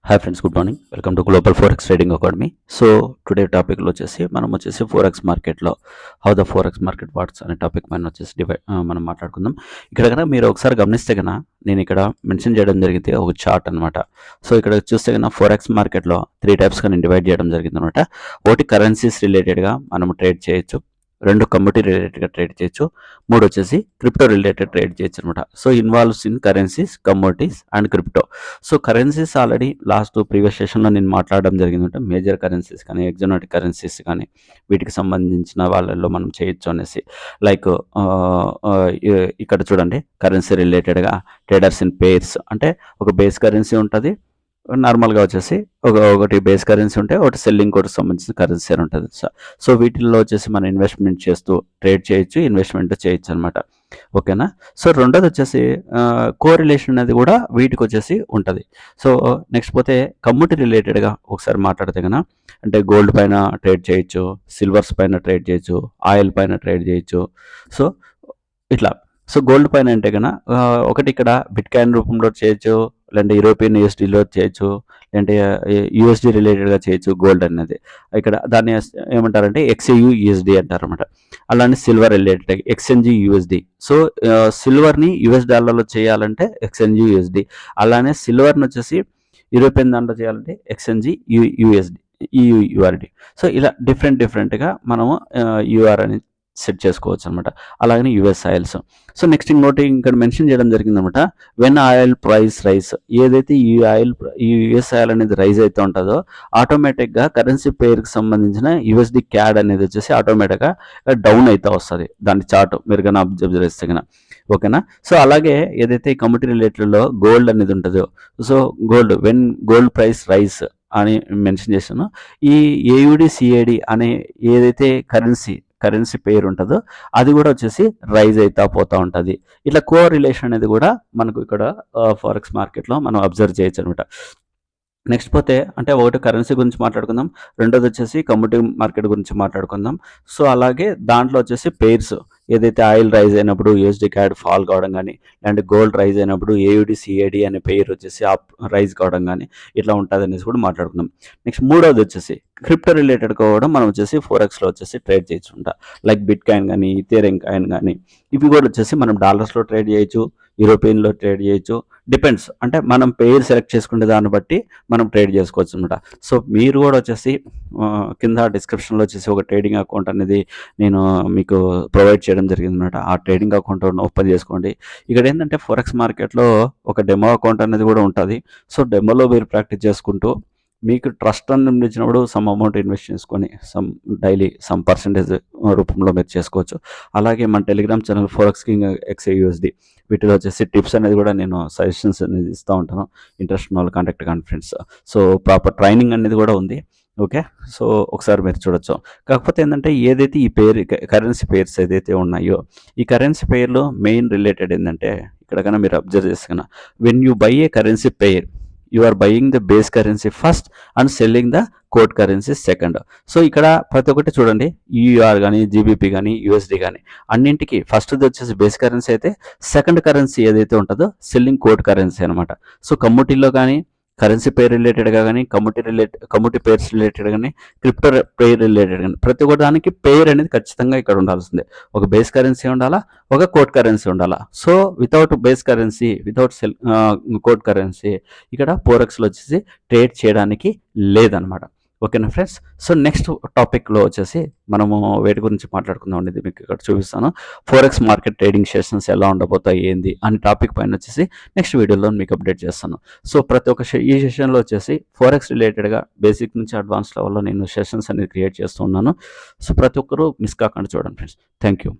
Hi friends, good morning. Welcome to global forex trading academy. So today టాపిక్లో వచ్చేసి forex మార్కెట్లో how the forex market what's అనే topic పైన మనం మాట్లాడుకుందాం. ఇక్కడ కనుక మీరు ఒకసారి గమనిస్తే కనుక నేను ఇక్కడ మెన్షన్ చేయడం జరిగింది ఒక చార్ట్ అనమాట. సో ఇక్కడ చూస్తే కనుక ఫోరెక్స్ మార్కెట్లో 3 టైప్స్ కానీ డివైడ్ చేయడం జరిగింది అనమాట. ఒకటి కరెన్సీస్ రిలేటెడ్గా మనం ట్రేడ్ చేయొచ్చు, 2 కమ్యూనిటీ రిలేటెడ్గా ట్రేడ్ చేయొచ్చు, 3 వచ్చేసి క్రిప్టో రిలేటెడ్ ట్రేడ్ చేయొచ్చు అనమాట. So involves in currencies, commodities and crypto. So currencies already previous సెషన్లో నేను మాట్లాడడం జరిగిందంటే మేజర్ కరెన్సీస్ కానీ ఎగ్జోటిక్ కరెన్సీస్ కానీ వీటికి సంబంధించిన వాళ్ళల్లో మనం చేయొచ్చు అనేసి. లైక్ ఇక్కడ చూడండి, కరెన్సీ రిలేటెడ్గా ట్రేడర్స్ ఇన్ పేర్స్ అంటే ఒక బేస్ కరెన్సీ ఉంటుంది, నార్మల్గా వచ్చేసి ఒకటి బేస్ కరెన్సీ ఉంటే ఒకటి సెల్లింగ్ కోడ్కి సంబంధించిన కరెన్సీ అని ఉంటుంది. సో వీటిల్లో వచ్చేసి మనం ఇన్వెస్ట్మెంట్ చేస్తూ ట్రేడ్ చేయొచ్చు, ఇన్వెస్ట్మెంట్ చేయొచ్చు అనమాట. ఓకేనా. సో రెండోది వచ్చేసి కోరిలేషన్ అనేది కూడా వీటికి వచ్చేసి ఉంటుంది. సో నెక్స్ట్ పోతే కమ్యూనిటీ రిలేటెడ్గా ఒకసారి మాట్లాడితే కనుక అంటే గోల్డ్ పైన ట్రేడ్ చేయొచ్చు, సిల్వర్స్ పైన ట్రేడ్ చేయొచ్చు, ఆయిల్ పైన ట్రేడ్ చేయొచ్చు. సో ఇట్లా. సో గోల్డ్ పైన అంటే కనుక ఒకటి ఇక్కడ బిట్ కాయిన్ రూపంలో చేయొచ్చు, లేదంటే యూరోపియన్ యూఎస్డీలో చేయొచ్చు, లేదంటే యూఎస్డీ రిలేటెడ్గా చేయొచ్చు గోల్డ్ అనేది. ఇక్కడ దాన్ని ఏమంటారంటే ఎక్స్ఏయు యూఎస్డీ అంటారు అనమాట. అలానే silver related XNG USD. So సిల్వర్ని యుఎస్ డాలర్లో చేయాలంటే ఎక్స్ఎన్జీ యూఎస్డీ, అలానే సిల్వర్ని వచ్చేసి యూరోపియన్ దాంట్లో చేయాలంటే ఎక్స్ఎన్జీ యూఎస్డీ యూఆర్డి. సో ఇలా డిఫరెంట్గా మనము యూఆర్ అని సెట్ చేసుకోవచ్చు అనమాట. అలాగనే యుఎస్ ఆయిల్స్. సో నెక్స్ట్ ఇంకోటి ఇక్కడ మెన్షన్ చేయడం జరిగిందనమాట, వెన్ ఆయిల్ ప్రైస్ రైస్. ఏదైతే ఈ యుఎస్ ఆయిల్ అనేది రైజ్ అయితే ఉంటుందో ఆటోమేటిక్గా కరెన్సీ పేర్కి సంబంధించిన యుఎస్డి క్యాడ్ అనేది వచ్చేసి ఆటోమేటిక్గా డౌన్ అయితే వస్తుంది. దాని చార్ట్ మీరు కానీ అబ్జర్వ్ చేస్తే కనుక. ఓకేనా. సో అలాగే ఏదైతే ఈ కమ్యూనిటీ రిలేటెడ్లో గోల్డ్ అనేది ఉంటుందో, so when gold price rice అని మెన్షన్ చేశాను. ఈ ఏయుడి సిఏడి అనే ఏదైతే కరెన్సీ పేరు ఉంటుందో అది కూడా వచ్చేసి రైజ్ అవుతా పోతూ ఉంటుంది. ఇట్లా రిలేషన్ అనేది కూడా మనకు ఇక్కడ ఫారెక్స్ మార్కెట్లో మనం అబ్జర్వ్ చేయొచ్చు అనమాట. నెక్స్ట్ పోతే అంటే ఒకటి కరెన్సీ గురించి మాట్లాడుకుందాం, రెండోది వచ్చేసి కమ్యూనిటీ మార్కెట్ గురించి మాట్లాడుకుందాం. సో అలాగే దాంట్లో వచ్చేసి పేర్స్ ఏదైతే ఆయిల్ రైజ్ అయినప్పుడు యూఎస్డి క్యాడ్ ఫాల్ కావడం కానీ, లేదంటే గోల్డ్ రైజ్ అయినప్పుడు ఏయుడి సిఏడి అనే పేరు వచ్చేసి రైజ్ కావడం కానీ ఇట్లా ఉంటుంది అనేసి కూడా మాట్లాడుకుందాం. నెక్స్ట్ మూడోది వచ్చేసి క్రిప్టో రిలేటెడ్ కూడా మనం వచ్చేసి ఫోరెక్స్లో వచ్చేసి ట్రేడ్ చేయొచ్చు ఉంటా. లైక్ బిట్ కాయిన్ కానీ, ఇథేరియం కాయిన్ కానీ ఇవి కూడా వచ్చేసి మనం డాలర్స్లో ట్రేడ్ చేయొచ్చు, యూరోపియన్లో ట్రేడ్ చేయొచ్చు. డిపెండ్స్, అంటే మనం పేరు సెలెక్ట్ చేసుకునే దాన్ని బట్టి మనం ట్రేడ్ చేసుకోవచ్చు అనమాట. సో మీరు కూడా వచ్చేసి కింద డిస్క్రిప్షన్లో వచ్చేసి ఒక ట్రేడింగ్ అకౌంట్ అనేది నేను మీకు ప్రొవైడ్ చేయడం జరిగింది అనమాట. ఆ ట్రేడింగ్ అకౌంట్ ఓపెన్ చేసుకోండి. ఇక్కడ ఏంటంటే ఫోరెక్స్ మార్కెట్లో ఒక డెమో అకౌంట్ అనేది కూడా ఉంటుంది. సో డెమోలో మీరు ప్రాక్టీస్ చేసుకుంటూ మీకు ట్రస్ట్ అనిపించినప్పుడు సమ్ అమౌంట్ ఇన్వెస్ట్ చేసుకొని డైలీ సమ్ పర్సంటేజ్ రూపంలో మీరు చేసుకోవచ్చు. అలాగే మన Telegram channel forex king XAUSD వీటిలో వచ్చేసి టిప్స్ అనేది కూడా నేను సజెషన్స్ అనేది ఇస్తూ ఉంటాను. ఇంట్రెస్ట్ ఉన్న వాళ్ళు contact friends. So proper training అనేది కూడా ఉంది. ఓకే. సో ఒకసారి మీరు చూడొచ్చు. కాకపోతే ఏంటంటే ఏదైతే ఈ కరెన్సీ పేర్స్ ఏదైతే ఉన్నాయో ఈ కరెన్సీ పేర్లో మెయిన్ రిలేటెడ్ ఏంటంటే ఇక్కడ కన్నా మీరు అబ్జర్వ్ చేసుకున్నా, when you buy a currency pair you are buying the base currency first and selling the quote currency second. So ఇక్కడ ప్రతి ఒక్కటి చూడండి, యూఆర్ కానీ, జీబీపీ కానీ, యూఎస్డి కానీ అన్నింటికి ఫస్ట్ది వచ్చేసి బేస్ కరెన్సీ అయితే సెకండ్ కరెన్సీ ఏదైతే ఉంటుందో సెల్లింగ్ కోడ్ కరెన్సీ అనమాట. సో కమ్యూనిటీలో కానీ కరెన్సీ పేర్ రిలేటెడ్గా కానీ, కమ్యూనిటీ పేర్స్ రిలేటెడ్ కానీ, క్రిప్టో పేర్ రిలేటెడ్ కానీ ప్రతి ఒక్క దానికి పేర్ అనేది ఖచ్చితంగా ఇక్కడ ఉండాల్సిందే. ఒక బేస్ కరెన్సీ ఉండాలా, ఒక కోడ్ కరెన్సీ ఉండాలా. So without base currency, without code currency ఇక్కడ ఫోరెక్స్లో వచ్చేసి ట్రేడ్ చేయడానికి లేదనమాట. ఓకేనా ఫ్రెండ్స్. సో నెక్స్ట్ టాపిక్లో వచ్చేసి మనము వేటి గురించి మాట్లాడుకుందాం అనేది మీకు ఇక్కడ చూపిస్తాను. ఫోరెక్స్ మార్కెట్ ట్రేడింగ్ సెషన్స్ ఎలా ఉండబోతాయి ఏంది అనే టాపిక్ పైన వచ్చేసి నెక్స్ట్ వీడియోలో మీకు అప్డేట్ చేస్తాను. సో ప్రతి ఒక్క ఈ సెషన్లో వచ్చేసి ఫోరెక్స్ రిలేటెడ్గా బేసిక్ నుంచి అడ్వాన్స్ లెవెల్లో నేను సెషన్స్ అనేది క్రియేట్ చేస్తున్నాను. సో ప్రతి ఒక్కరూ మిస్ కాకుండా చూడండి ఫ్రెండ్స్. Thank you.